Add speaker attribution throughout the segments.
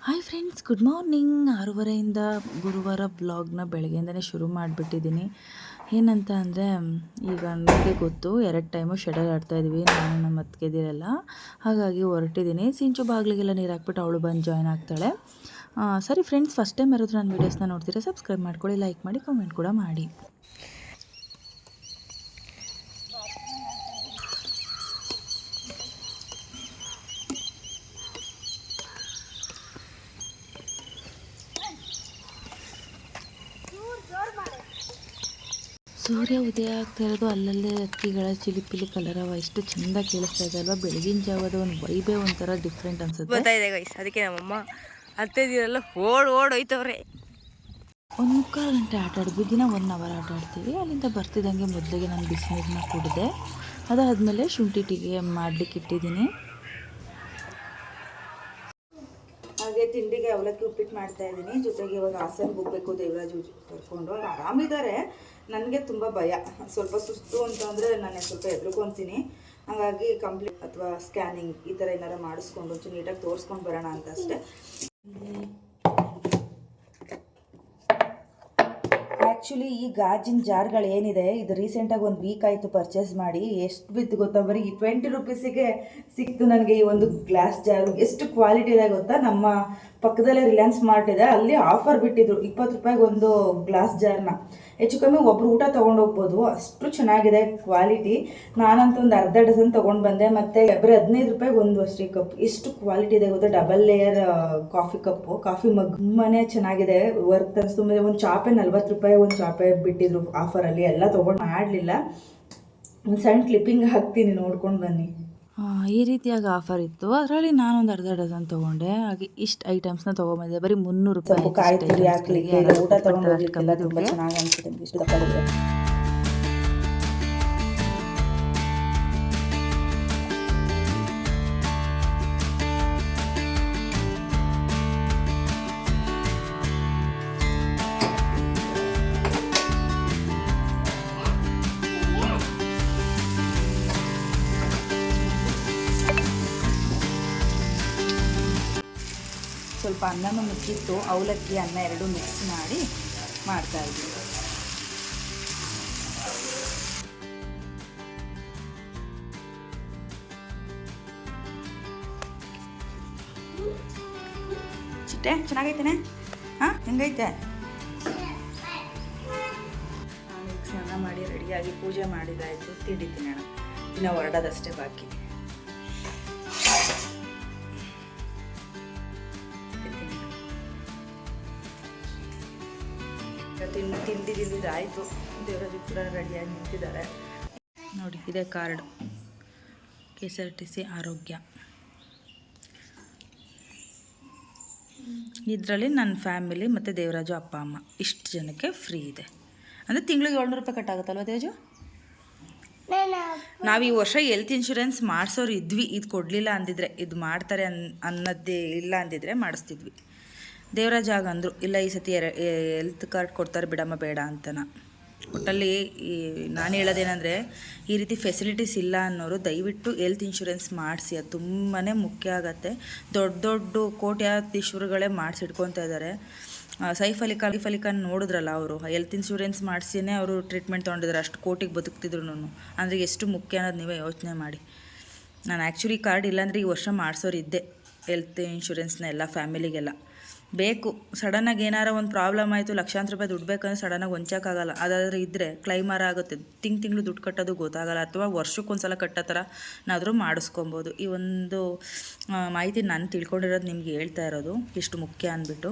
Speaker 1: Hi friends, good morning. 6:30 ಗುರುವಾರ ಬ್ಲಾಗ್ನ ಬೆಳಗ್ಗೆಯಿಂದನೇ ಶುರು ಮಾಡಿಬಿಟ್ಟಿದ್ದೀನಿ. ಏನಂತ ಅಂದರೆ, ಈಗ ನನಗೆ ಗೊತ್ತು 2 ಟೈಮು ಶೆಡಲ್ ಆಡ್ತಾಯಿದ್ವಿ ನಾನು ನಮ್ಮ ಅತ್ತಿಗೆದಿರೆಲ್ಲ. ಹಾಗಾಗಿ ಹೊರಟಿದ್ದೀನಿ. ಸಿಂಚು ಬಾಗಿಲಿಗೆಲ್ಲ ನೀರು ಹಾಕ್ಬಿಟ್ಟು ಅವಳು ಬಂದು ಜಾಯ್ನ್ ಆಗ್ತಾಳೆ. ಸರಿ ಫ್ರೆಂಡ್ಸ್, ಫಸ್ಟ್ ಟೈಮ್ ಯಾರಾದರೂ ನನ್ನ ವೀಡಿಯೋಸ್ನ ನೋಡ್ತೀರಾ ಸಬ್ಸ್ಕ್ರೈಬ್ ಮಾಡ್ಕೊಳ್ಳಿ, ಲೈಕ್ ಮಾಡಿ, ಕಾಮೆಂಟ್ ಕೂಡ ಮಾಡಿ. ಸೂರ್ಯ ಉದಯ ಆಗ್ತಾ ಇರೋದು ಅಲ್ಲಲ್ಲೇ ಹಕ್ಕಿಗಳ ಚಿಲಿಪಿಲಿ ಕಲರವ ಎಷ್ಟು ಚೆಂದ ಕೇಳಿಸ್ತಾ ಇದೆ ಅಲ್ವಾ. ಬೆಳಗಿನ ಜಾವದ ಒಂದು ವೈಬೇ ಒಂಥರ ಡಿಫ್ರೆಂಟ್ ಅನ್ಸುತ್ತೆ.
Speaker 2: ಗೊತ್ತಾಯಿದೆ ಗೈಸ್, ಅದಕ್ಕೆ ನಮ್ಮಮ್ಮ ಅತ್ತೆದಿರೆಲ್ಲ ಓಡೋಯ್ತವ್ರೆ.
Speaker 1: 1 ಮುಕ್ಕಾಲು ಗಂಟೆ ಆಟ ಆಡಿದ್ವಿ. ದಿನ 1 ಅವರ್ ಆಟ ಆಡ್ತೀವಿ. ಅಲ್ಲಿಂದ ಬರ್ತಿದ್ದಂಗೆ ಮೊದಲಿಗೆ ನಾನು ಬಿಸಿನೀರನ್ನ ಕುಡಿದೆ. ಅದಾದಮೇಲೆ ಶುಂಠಿ ಟೀಗೆ ಮಾಡಲಿಕ್ಕೆ ಇಟ್ಟಿದ್ದೀನಿ. ಹಾಗೆ ತಿಂಡಿಗೆ ಅವಲಕ್ಕಿ ಉಪ್ಪಿಟ್ಟು ಮಾಡ್ತಾ ಇದ್ದೀನಿ. ಜೊತೆಗೆ ಇವಾಗ ಹಾಸನ್ಗೆ ಹೋಗಬೇಕು ದೇವರಾಜು ಕರ್ಕೊಂಡು. ಅವ್ರು ಆರಾಮಿದ್ದಾರೆ, ನನಗೆ ತುಂಬ ಭಯ, ಸ್ವಲ್ಪ ಸುಸ್ತು ಅಂತಂದರೆ ನಾನು ಸ್ವಲ್ಪ ಹೆದರ್ಕೊತೀನಿ. ಹಾಗಾಗಿ ಕಂಪ್ಲೀಟ್ ಅಥವಾ ಸ್ಕ್ಯಾನಿಂಗ್ ಈ ಥರ ಏನಾರು ಮಾಡಿಸ್ಕೊಂಡು ಒಂಚೂರು ನೀಟಾಗಿ ತೋರಿಸ್ಕೊಂಡು ಬರೋಣ ಅಂತ ಅಷ್ಟೇ. ಆ್ಯಕ್ಚುಲಿ ಈ ಗಾಜಿನ ಜಾರ್ಗಳು ಏನಿದೆ, ಇದು ರೀಸೆಂಟಾಗಿ 1 ವೀಕ್ ಆಯಿತು ಪರ್ಚೇಸ್ ಮಾಡಿ. ಎಷ್ಟು ಬಿತ್ತು ಗೊತ್ತಾ, ಬರೀ 20 ರೂಪೀಸಿಗೆ ಸಿಕ್ತು ನನಗೆ ಈ ಒಂದು ಗ್ಲಾಸ್ ಜಾರು. ಎಷ್ಟು ಕ್ವಾಲಿಟಿ ಇದೆ ಗೊತ್ತಾ. ನಮ್ಮ ಪಕ್ಕದಲ್ಲೇ ರಿಲಯನ್ಸ್ ಮಾರ್ಟ್ ಇದೆ, ಅಲ್ಲಿ ಆಫರ್ ಬಿಟ್ಟಿದ್ರು 20 ರೂಪಾಯಿಗೆ ಒಂದು ಗ್ಲಾಸ್ ಜಾರ್ನ. ಹೆಚ್ಚು ಕಮ್ಮಿ ಒಬ್ಬರು ಊಟ ತೊಗೊಂಡೋಗ್ಬೋದು, ಅಷ್ಟು ಚೆನ್ನಾಗಿದೆ ಕ್ವಾಲಿಟಿ. ನಾನಂತೂ ಒಂದು ಅರ್ಧ ಡಜನ್ ತೊಗೊಂಡು ಬಂದೆ. ಮತ್ತು ಬರೀ 15 ರೂಪಾಯಿಗೆ ಒಂದು ಅಷ್ಟೇ ಕಪ್. ಎಷ್ಟು ಕ್ವಾಲಿಟಿ ಇದೆ ಗೊತ್ತಾ. Double layer coffee cup, coffee mug ತುಂಬನೇ ಚೆನ್ನಾಗಿದೆ. ವರ್ತ್ ಅನಿಸ್ತು. ಮೇಲೆ ಒಂದು ಚಾಪೆ 40 ರೂಪಾಯಿ ಒಂದು ಚಾಪೆ ಬಿಟ್ಟಿದ್ರು ಆಫರಲ್ಲಿ. ಎಲ್ಲ ತೊಗೊಂಡು ಮಾಡಲಿಲ್ಲ. ಒಂದು ಸಣ್ಣ ಕ್ಲಿಪ್ಪಿಂಗ್ ಹಾಕ್ತೀನಿ, ನೋಡ್ಕೊಂಡು ಬನ್ನಿ. ಈ ರೀತಿಯಾಗಿ ಆಫರ್ ಇತ್ತು. ಅದರಲ್ಲಿ ನಾನೊಂದು ಅರ್ಧ ಡಜನ್ ತೊಗೊಂಡೆ. ಹಾಗೆ ಇಷ್ಟು ಐಟಮ್ಸ್ನ ತೊಗೊಂಬಂದೆ. ಬರೀ 300 ರೂಪಾಯಿ.
Speaker 2: ಕಾಯಿ ತುರಿ ಹಾಕ್ಲಿಕ್ಕೆ, ಊಟ ತೊಗೊಂಡು ಹೋಗ್ಲಿಕ್ಕೆಲ್ಲ ತುಂಬ ಚೆನ್ನಾಗಿ ಅನಿಸುತ್ತೆ. ಇಷ್ಟು ತಗೊಂಡಿದ್ದೆ.
Speaker 1: ಸ್ವಲ್ಪ ಅನ್ನನೂ ಮುಚ್ಚಿತ್ತು, ಅವಲಕ್ಕಿ ಅನ್ನ ಎರಡು ಮಿಕ್ಸ್ ಮಾಡಿ ಮಾಡ್ತಾಯಿದ್ವಿ. ಚಿಟ್ಟೆ ಚೆನ್ನಾಗೈತೇನೆ? ಹಾಂ, ಹೆಂಗೈತೆ? ಸ್ನಾನ ಮಾಡಿ ರೆಡಿಯಾಗಿ ಪೂಜೆ ಮಾಡಿದಾಯಿತು. ತಿಂಡಿ ತಿನ್ನೋಣ, ಇನ್ನು ಹೊರಡೋದಷ್ಟೇ ಬಾಕಿ. ತಿಂದಿದ್ದಾಯಿತು. ದೇವರಾಜು ಕೂಡ ರೆಡಿಯಾಗಿ ನಿಂತಿದ್ದಾರೆ ನೋಡಿ. ಇದೇ ಕಾರ್ಡ್, KSRTC ಆರೋಗ್ಯ. ಇದರಲ್ಲಿ ನನ್ನ ಫ್ಯಾಮಿಲಿ ಮತ್ತು ದೇವರಾಜು ಅಪ್ಪ ಅಮ್ಮ ಇಷ್ಟು ಜನಕ್ಕೆ ಫ್ರೀ ಇದೆ. ಅಂದರೆ ತಿಂಗಳಿಗೆ 700 ರೂಪಾಯಿ ಕಟ್ಟಾಗುತ್ತಲ್ವ ದೇವರಾಜು? ನಾವು ಈ ವರ್ಷ ಹೆಲ್ತ್ ಇನ್ಶೂರೆನ್ಸ್ ಮಾಡಿಸೋರು ಇದ್ವಿ. ಇದು ಕೊಡಲಿಲ್ಲ ಅಂದಿದ್ರೆ, ಇದು ಮಾಡ್ತಾರೆ ಅನ್ನೋದೇ ಇಲ್ಲ ಅಂದಿದ್ರೆ ಮಾಡಿಸ್ತಿದ್ವಿ. ದೇವರಾಜ್ ಅಂದರು, ಇಲ್ಲ ಈ ಸತಿ ಹೆಲ್ತ್ ಕಾರ್ಡ್ ಕೊಡ್ತಾರೆ ಬಿಡಮ್ಮ, ಬೇಡ ಅಂತನ. ಒಟ್ಟಲ್ಲಿ ನಾನು ಹೇಳೋದೇನೆಂದರೆ, ಈ ರೀತಿ ಫೆಸಿಲಿಟೀಸ್ ಇಲ್ಲ ಅನ್ನೋರು ದಯವಿಟ್ಟು ಹೆಲ್ತ್ ಇನ್ಶೂರೆನ್ಸ್ ಮಾಡಿಸಿ. ಅದು ತುಂಬಾ ಮುಖ್ಯ ಆಗತ್ತೆ. ದೊಡ್ಡ ದೊಡ್ಡ ಕೋಟ್ಯಾಧೀಶ್ವರುಗಳೇ ಮಾಡಿಸಿಟ್ಕೊತಾ ಇದ್ದಾರೆ. ಸೈಫ್ ಅಲಿ ಖಾನ್ ನೋಡಿದ್ರಲ್ಲ, ಅವರು ಹೆಲ್ತ್ ಇನ್ಶೂರೆನ್ಸ್ ಮಾಡಿಸಿನೇ ಅವರು ಟ್ರೀಟ್ಮೆಂಟ್ ತೊಗೊಂಡಿದ್ದಾರೆ. ಅಷ್ಟು ಕೋಟಿಗೆ ಬದುಕ್ತಿದ್ರು. ಅಂದರೆ ಎಷ್ಟು ಮುಖ್ಯ ಅನ್ನೋದು ನೀವೇ ಯೋಚನೆ ಮಾಡಿ. ನಾನು ಆ್ಯಕ್ಚುಲಿ ಕಾರ್ಡ್ ಇಲ್ಲಾಂದರೆ ಈ ವರ್ಷ ಮಾಡಿಸೋರು ಇದ್ದೆ ಹೆಲ್ತ್ ಇನ್ಶೂರೆನ್ಸ್ನ ಎಲ್ಲ ಫ್ಯಾಮಿಲಿಗೆಲ್ಲ. ಬೇಕು, ಸಡನ್ನಾಗಿ ಏನಾರ ಒಂದು ಪ್ರಾಬ್ಲಮ್ ಆಯಿತು, ಲಕ್ಷಾಂತರ ರೂಪಾಯಿ ದುಡ್ಡು ಬೇಕಂದ್ರೆ ಸಡನ್ನಾಗಿ ಹೊಂಚೋಕ್ಕಾಗಲ್ಲ. ಅದಾದರೆ ಇದ್ದರೆ ಕ್ಲೈಮಾರ ಆಗುತ್ತೆ. ತಿಂಗಳು ದುಡ್ಡು ಕಟ್ಟೋದು ಗೊತ್ತಾಗಲ್ಲ, ಅಥವಾ ವರ್ಷಕ್ಕೊಂದು ಸಲ ಕಟ್ಟೋ ಥರ ನಾದರೂ ಮಾಡಿಸ್ಕೊಬೋದು. ಈ ಒಂದು ಮಾಹಿತಿ ನಾನು ತಿಳ್ಕೊಂಡಿರೋದು ನಿಮ್ಗೆ ಹೇಳ್ತಾ ಇರೋದು, ಇಷ್ಟು ಮುಖ್ಯ ಅಂದ್ಬಿಟ್ಟು.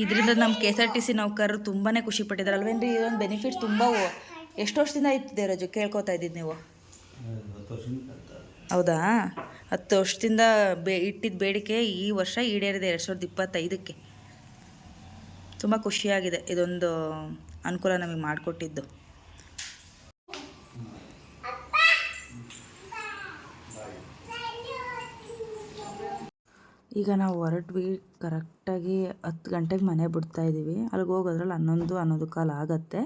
Speaker 1: ಇದರಿಂದ ನಮ್ಮ KSRTC ನೌಕರರು ತುಂಬಾ ಖುಷಿ ಪಟ್ಟಿದ್ದಾರೆ ಅಲ್ವೇನ್ರಿ. ಇದೊಂದು ಬೆನಿಫಿಟ್ ತುಂಬ ಎಷ್ಟು ವರ್ಷದಿಂದ ಇತ್ತು ರಾಜು, ಕೇಳ್ಕೊತಾ ಇದ್ದಿದ್ದು ನೀವು? ಹೌದಾ? 10 ವರ್ಷದಿಂದ ಇಟ್ಟಿದ್ದ ಬೇಡಿಕೆ ಈ ವರ್ಷ ಈಡೇರಿದೆ 2025ಕ್ಕೆ. ತುಂಬ ಖುಷಿಯಾಗಿದೆ ಇದೊಂದು ಅನುಕೂಲ ನಮಗೆ ಮಾಡಿಕೊಟ್ಟಿದ್ದು. ಈಗ ನಾವು ಹೊರಟ್ವಿ. ಕರೆಕ್ಟಾಗಿ 10 ಗಂಟೆಗೆ ಮನೆ ಬಿಡ್ತಾಯಿದ್ದೀವಿ. ಅಲ್ಲಿಗೆ ಹೋಗೋದ್ರಲ್ಲಿ 11 ಕಾಲ ಆಗತ್ತೆ.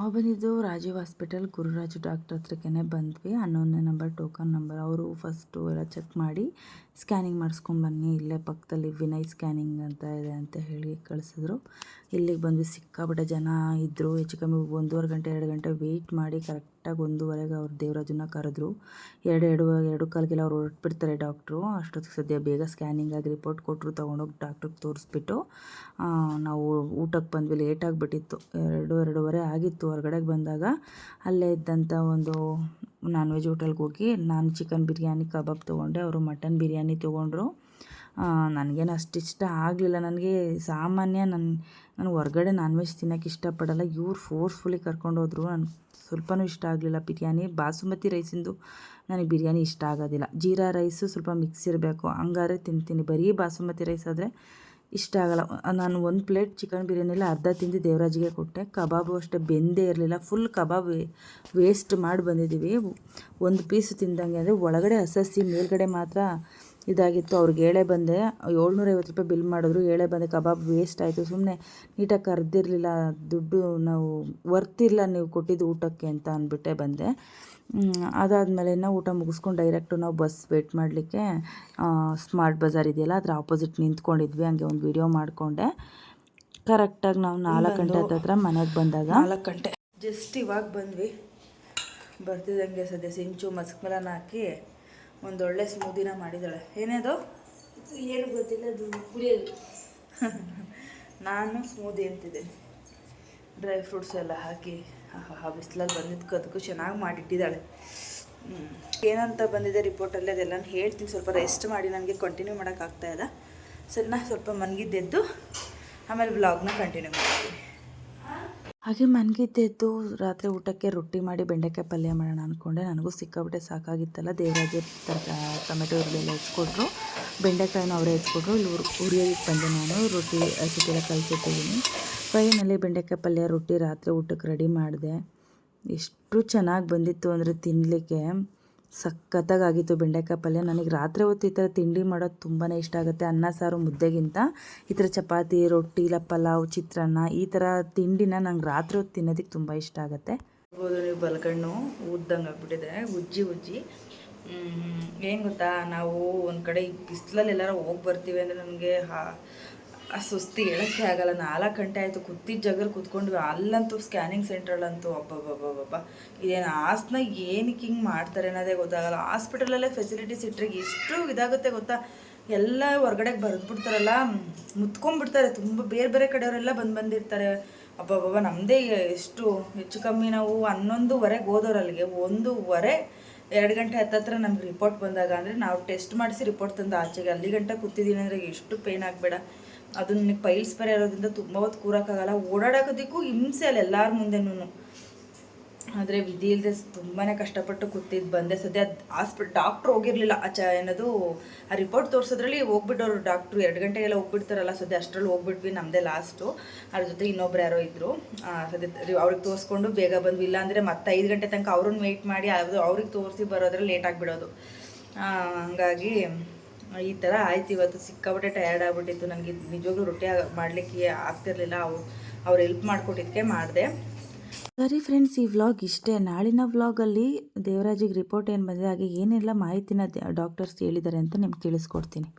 Speaker 1: ನಾವು ಬಂದಿದ್ದು ರಾಜೀವ್ ಹಾಸ್ಪಿಟಲ್ ಗುರುರಾಜು ಡಾಕ್ಟರ್ ಹತ್ರಕ್ಕೆ ಬಂದ್ವಿ. 11ನೇ ನಂಬರ್ ಟೋಕನ್ ನಂಬರ್. ಅವರು ಫಸ್ಟು ಎಲ್ಲ ಚೆಕ್ ಮಾಡಿ ಸ್ಕ್ಯಾನಿಂಗ್ ಮಾಡಿಸ್ಕೊಂಬನ್ನಿ, ಇಲ್ಲೇ ಪಕ್ಕದಲ್ಲಿ ವಿನಯ್ ಸ್ಕ್ಯಾನಿಂಗ್ ಅಂತ ಇದೆ ಅಂತ ಹೇಳಿ ಕಳಿಸಿದ್ರು. ಇಲ್ಲಿಗೆ ಬಂದ್ವಿ. ಸಿಕ್ಕಾಪಟ್ಟೆ ಜನ ಇದ್ದರು. ಹೆಚ್ಚು ಕಮ್ಮಿ 1.5 ಗಂಟೆ 2 ಗಂಟೆ ವೆಯ್ಟ್ ಮಾಡಿ ಕರೆಕ್ಟಾಗಿ 1:15ಗೆ ಅವ್ರು ದೇವರಾಜನ್ನ ಕರೆದ್ರು. 2 ಕಾಲಿಗೆಲ್ಲ ಅವ್ರು ಹೊರಟ್ಬಿಡ್ತಾರೆ ಡಾಕ್ಟ್ರು. ಅಷ್ಟೊತ್ತಿಗೆ ಸದ್ಯ ಬೇಗ ಸ್ಕ್ಯಾನಿಂಗ್ ಆಗಿ ರಿಪೋರ್ಟ್ ಕೊಟ್ಟರು. ತೊಗೊಂಡೋಗಿ ಡಾಕ್ಟ್ರಿಗೆ ತೋರಿಸ್ಬಿಟ್ಟು ನಾವು ಊಟಕ್ಕೆ ಬಂದ್ವಿ. ಲೇಟಾಗಿಬಿಟ್ಟಿತ್ತು, 2:30 ಆಗಿತ್ತು. ಹೊರಗಡೆಗೆ ಬಂದಾಗ ಅಲ್ಲೇ ಇದ್ದಂಥ ಒಂದು ನಾನ್ ವೆಜ್ ಹೋಟೆಲ್ಗೆ ಹೋಗಿ ನಾನು ಚಿಕನ್ ಬಿರಿಯಾನಿ ಕಬಾಬ್ ತೊಗೊಂಡೆ. ಅವರು ಮಟನ್ ಬಿರಿಯಾನಿ ತೊಗೊಂಡ್ರು. ನನಗೇನು ಅಷ್ಟು ಇಷ್ಟ ಆಗಲಿಲ್ಲ. ನನಗೆ ಸಾಮಾನ್ಯ ನಾನು ಹೊರಗಡೆ ನಾನ್ ವೆಜ್ ತಿನ್ನೋಕ್ಕೆ ಇಷ್ಟಪಡಲ್ಲ. ಇವ್ರು ಫೋರ್ಸ್ಫುಲಿ ಕರ್ಕೊಂಡೋದ್ರು. ನನಗೆ ಸ್ವಲ್ಪನೂ ಇಷ್ಟ ಆಗಲಿಲ್ಲ ಬಿರಿಯಾನಿ. ಬಾಸುಮತಿ ರೈಸಿಂದು ನನಗೆ ಬಿರಿಯಾನಿ ಇಷ್ಟ ಆಗೋದಿಲ್ಲ. ಜೀರಾ ರೈಸು ಸ್ವಲ್ಪ ಮಿಕ್ಸ್ ಇರಬೇಕು, ಹಂಗಾರೆ ತಿಂತೀನಿ. ಬರೀ ಬಾಸುಮತಿ ರೈಸ್ ಆದರೆ ಇಷ್ಟ ಆಗಲ್ಲ. ನಾನು 1 ಪ್ಲೇಟ್ ಚಿಕನ್ ಬಿರಿಯಾನಿಯಲ್ಲಿ ಅರ್ಧ ತಿಂದು ದೇವರಾಜಿಗೆ ಕೊಟ್ಟೆ. ಕಬಾಬು ಅಷ್ಟೇ ಬೆಂದೇ ಇರಲಿಲ್ಲ. ಫುಲ್ ಕಬಾಬ್ ವೇಸ್ಟ್ ಮಾಡಿ ಬಂದಿದ್ದೀವಿ. 1 ಪೀಸು ತಿಂದಂಗೆ ಅಂದರೆ ಒಳಗಡೆ ಹಸಸಿ, ಮೇಲ್ಗಡೆ ಮಾತ್ರ ಇದಾಗಿತ್ತು. ಅವ್ರಿಗೆ ಹೇಳೇ ಬಂದೆ. 750 ರೂಪಾಯಿ ಬಿಲ್ ಮಾಡಿದ್ರು. ಹೇಳೇ ಬಂದೆ ಕಬಾಬ್ ವೇಸ್ಟ್ ಆಯಿತು. ಸುಮ್ಮನೆ ನೀಟಾಗಿ ಕರೆದಿರಲಿಲ್ಲ, ದುಡ್ಡು ನಾವು ವರ್ತಿಲ್ಲ ನೀವು ಕೊಟ್ಟಿದ್ದು ಊಟಕ್ಕೆ ಅಂತ ಅಂದ್ಬಿಟ್ಟೆ ಬಂದೆ. ಅದಾದಮೇಲೆ ಊಟ ಮುಗಿಸ್ಕೊಂಡು ಡೈರೆಕ್ಟು ನಾವು ಬಸ್ ವೇಟ್ ಮಾಡಲಿಕ್ಕೆ ಸ್ಮಾರ್ಟ್ ಬಜಾರ್ ಇದೆಯಲ್ಲ ಅದ್ರ ಆಪೋಸಿಟ್ ನಿಂತ್ಕೊಂಡಿದ್ವಿ. ಹಂಗೆ ಒಂದು ವಿಡಿಯೋ ಮಾಡಿಕೊಂಡೆ. ಕರೆಕ್ಟಾಗಿ ನಾವು 4 ಗಂಟೆ ಹತ್ರ ಮನೆಗೆ ಬಂದಾಗ 4 ಗಂಟೆ ಜಸ್ಟ್ ಇವಾಗ ಬಂದ್ವಿ. ಬರ್ತಿದ್ದಂಗೆ ಸದ್ಯ ಸಿಂಚು ಮಸ್ಕ್ಮೆಲನ್ ಹಾಕಿ ಒಂದೊಳ್ಳೆ ಸ್ಮೂದಿನ ಮಾಡಿದ್ದಾಳೆ. ಏನೇದು
Speaker 2: ಏನು ಗೊತ್ತಿಲ್ಲ, ಅದು ಕುಡಿಯೋದು.
Speaker 1: ನಾನು ಸ್ಮೂದಿ ಅಂತಿದ್ದೀನಿ. ಡ್ರೈ ಫ್ರೂಟ್ಸ್ ಎಲ್ಲ ಹಾಕಿ ಬಿಸಿಲಲ್ಲಿ ಬಂದಿದ್ದಕ್ಕೂ ಅದಕ್ಕೂ ಚೆನ್ನಾಗಿ ಮಾಡಿಟ್ಟಿದ್ದಾಳೆ. ಏನಂತ ಬಂದಿದೆ ರಿಪೋರ್ಟಲ್ಲಿ ಅದೆಲ್ಲ ಹೇಳ್ತೀನಿ. ಸ್ವಲ್ಪ ರೆಸ್ಟ್ ಮಾಡಿ ನನಗೆ ಕಂಟಿನ್ಯೂ ಮಾಡೋಕ್ಕಾಗ್ತಾಯಿಲ್ಲ. ಸರಿನಾ, ಸ್ವಲ್ಪ ಮನಗಿದ್ದೆದ್ದು ಆಮೇಲೆ ವ್ಲಾಗ್ನ ಕಂಟಿನ್ಯೂ ಮಾಡ್ತೀನಿ. ಹಾಗೆ ಮನಗಿದ್ದೆದ್ದು ರಾತ್ರಿ ಊಟಕ್ಕೆ ರೊಟ್ಟಿ ಮಾಡಿ ಬೆಂಡೆಕಾಯಿ ಪಲ್ಯ ಮಾಡೋಣ ಅಂದ್ಕೊಂಡೆ. ನನಗೂ ಸಿಕ್ಕಾಬಿಟ್ಟೆ ಸಾಕಾಗಿತ್ತಲ್ಲ. ದೇವರಾಜೆ ಟೊಮೆಟೊ ಎಲ್ಲ ಹೆಚ್ಕೊಟ್ರು, ಬೆಂಡೆಕಾಯಿನ ಅವರೇ ಹೆಚ್ಕೊಟ್ರು. ಇಲ್ಲಿ ಹುರಿಯೋದಕ್ಕೆ ಬಂದೆ ನಾನು. ರೊಟ್ಟಿ ಹಸಿಗೆಲ್ಲ ಕಲಿಸಿಟ್ಟಿದ್ದೀನಿ. ಫೈನಲ್ಲಿ ಬೆಂಡೆಕಾಯಿ ಪಲ್ಯ ರೊಟ್ಟಿ ರಾತ್ರಿ ಊಟಕ್ಕೆ ರೆಡಿ ಮಾಡಿದೆ. ಎಷ್ಟು ಚೆನ್ನಾಗಿ ಬಂದಿತ್ತು ಅಂದರೆ ತಿನ್ನಲಿಕ್ಕೆ ಸಖತ್ತಾಗಿತ್ತು ಬೆಂಡೆಕಾಯಿ ಪಲ್ಯ. ನನಗೆ ರಾತ್ರಿ ಹೊತ್ತು ಈ ಥರ ತಿಂಡಿ ಮಾಡೋದು ತುಂಬಾ ಇಷ್ಟ ಆಗುತ್ತೆ. ಅನ್ನ ಸಾರು ಮುದ್ದೆಗಿಂತ ಈ ಥರ ಚಪಾತಿ, ರೊಟ್ಟಿ, ಇಲ್ಲ ಪಲಾವ್, ಚಿತ್ರಾನ್ನ ಈ ಥರ ತಿಂಡಿನ ನಂಗೆ ರಾತ್ರಿ ಹೊತ್ತು ತಿನ್ನೋದಕ್ಕೆ ತುಂಬ ಇಷ್ಟ ಆಗುತ್ತೆ. ನೋಡ್ಬೋದು ನೀವು, ಬಲಗಣ್ಣು ಊದ್ದಂಗೆ ಆಗ್ಬಿಟ್ಟಿದೆ, ಉಜ್ಜಿ. ಏನು ಗೊತ್ತಾ, ನಾವು ಒಂದು ಕಡೆ ಈ ಬಿಸಿಲಲ್ಲಿ ಎಲ್ಲರೂ ಹೋಗಿ ಬರ್ತೀವಿ ಅಂದರೆ ನನಗೆ ಆ ಸುಸ್ತು ಹೇಳೋಕ್ಕೆ ಆಗಲ್ಲ. 4 ಗಂಟೆ ಆಯಿತು. ಕೂತಿದ್ದ ಜಾಗದಲ್ಲಿ ಕೂತ್ಕೊಂಡ್ವಿ. ಅಲ್ಲಂತೂ ಸ್ಕ್ಯಾನಿಂಗ್ ಸೆಂಟ್ರಲ್ಲಂತೂ ಅಬ್ಬಬ್ಬಬ್ಬಬ್ಬ ಇದೇನು ಹಾಸನ ಏನಕ್ಕೆ ಹಿಂಗೆ ಮಾಡ್ತಾರೆ ಅನ್ನೋದೇ ಗೊತ್ತಾಗಲ್ಲ. ಹಾಸ್ಪಿಟಲಲ್ಲೇ ಫೆಸಿಲಿಟೀಸ್ ಇಟ್ಟರೆ ಎಷ್ಟು ಇದಾಗುತ್ತೆ ಗೊತ್ತಾ. ಎಲ್ಲ ಹೊರಗಡೆಗೆ ಬರೆದ್ಬಿಡ್ತಾರಲ್ಲ, ಮುತ್ಕೊಂಡ್ಬಿಡ್ತಾರೆ. ತುಂಬ ಬೇರೆ ಕಡೆಯವರೆಲ್ಲ ಬಂದಿರ್ತಾರೆ. ಅಬ್ಬಬ್ಬಬ್ಬ ನಮ್ಮದೇ ಎಷ್ಟು ಹೆಚ್ಚು ಕಮ್ಮಿ ನಾವು 11:15 ಹೋದವ್ರು ಅಲ್ಲಿಗೆ. 1:15 2 ಗಂಟೆ ಹತ್ತತ್ರ ನಮ್ಗೆ ರಿಪೋರ್ಟ್ ಬಂದಾಗ ಅಂದರೆ ನಾವು ಟೆಸ್ಟ್ ಮಾಡಿಸಿ ರಿಪೋರ್ಟ್ ತಂದು ಆಚೆಗೆ ಅಲ್ಲಿ ಗಂಟೆ ಕೂತಿದ್ದೀನಿ ಅಂದರೆ ಎಷ್ಟು ಪೇಯ್ನ್ ಆಗಬೇಡ. ಅದು ನನಗೆ ಪೈಲ್ಸ್ ಬೇರೆ ಇರೋದ್ರಿಂದ ತುಂಬ ಹೊತ್ತು ಕೂರೋಕ್ಕಾಗಲ್ಲ. ಓಡಾಡೋದಕ್ಕೂ ಹಿಂಸೆ ಅಲ್ಲ ಎಲ್ಲರ ಮುಂದೆನೂ. ಆದರೆ ವಿಧಿ ಇಲ್ಲದೆ ತುಂಬಾ ಕಷ್ಟಪಟ್ಟು ಕೂತಿದ್ದು ಬಂದೆ. ಸದ್ಯ ಡಾಕ್ಟ್ರು ಹೋಗಿರಲಿಲ್ಲ. ಏನದು ಆ ರಿಪೋರ್ಟ್ ತೋರಿಸೋದ್ರಲ್ಲಿ ಹೋಗ್ಬಿಟ್ಟವ್ರು ಡಾಕ್ಟ್ರು. 2 ಗಂಟೆಗೆಲ್ಲ ಹೋಗ್ಬಿಡ್ತಾರಲ್ಲ. ಸದ್ಯ ಅಷ್ಟರಲ್ಲಿ ಹೋಗ್ಬಿಟ್ವಿ. ನಮ್ಮದೇ ಲಾಸ್ಟು. ಅದ್ರ ಜೊತೆ ಇನ್ನೊಬ್ರು ಯಾರೋ ಇದ್ದರು. ಸದ್ಯ ಅವ್ರಿಗೆ ತೋರಿಸ್ಕೊಂಡು ಬೇಗ ಬಂದ್ವಿ. ಇಲ್ಲಾಂದರೆ ಮತ್ತೆ 5 ಗಂಟೆ ತನಕ ಅವ್ರನ್ನ ವೆಯ್ಟ್ ಮಾಡಿ ಅವ್ರಿಗೆ ತೋರಿಸಿ ಬರೋದ್ರಲ್ಲಿ ಲೇಟ್ ಆಗಿಬಿಡೋದು. ಹಂಗಾಗಿ ಈ ಥರ ಆಯ್ತು ಇವತ್ತು. ಸಿಕ್ಕಾಬಿಟ್ಟೆ ಟಯರ್ಡ್ ಆಗಿಬಿಟ್ಟಿತ್ತು ನನಗೆ. ನಿಜವಾಗ್ಲೂ ರೊಟ್ಟಿ ಮಾಡಲಿಕ್ಕೆ ಆಗ್ತಿರ್ಲಿಲ್ಲ. ಅವ್ರು ಹೆಲ್ಪ್ ಮಾಡಿಕೊಟ್ಟಿದ್ದಕ್ಕೆ ಮಾಡಿದೆ. ಸರಿ ಫ್ರೆಂಡ್ಸ್, ಈ ವ್ಲಾಗ್ ಇಷ್ಟೇ. ನಾಳಿನ ವ್ಲಾಗಲ್ಲಿ ದೇವರಾಜಿಗೆ ರಿಪೋರ್ಟ್ ಏನು ಬಂದಿದೆ, ಹಾಗೆ ಏನೆಲ್ಲ ಮಾಹಿತಿನ ಡಾಕ್ಟರ್ಸ್ ಹೇಳಿದ್ದಾರೆ ಅಂತ ನಿಮ್ಗೆ ತಿಳಿಸ್ಕೊಡ್ತೀನಿ.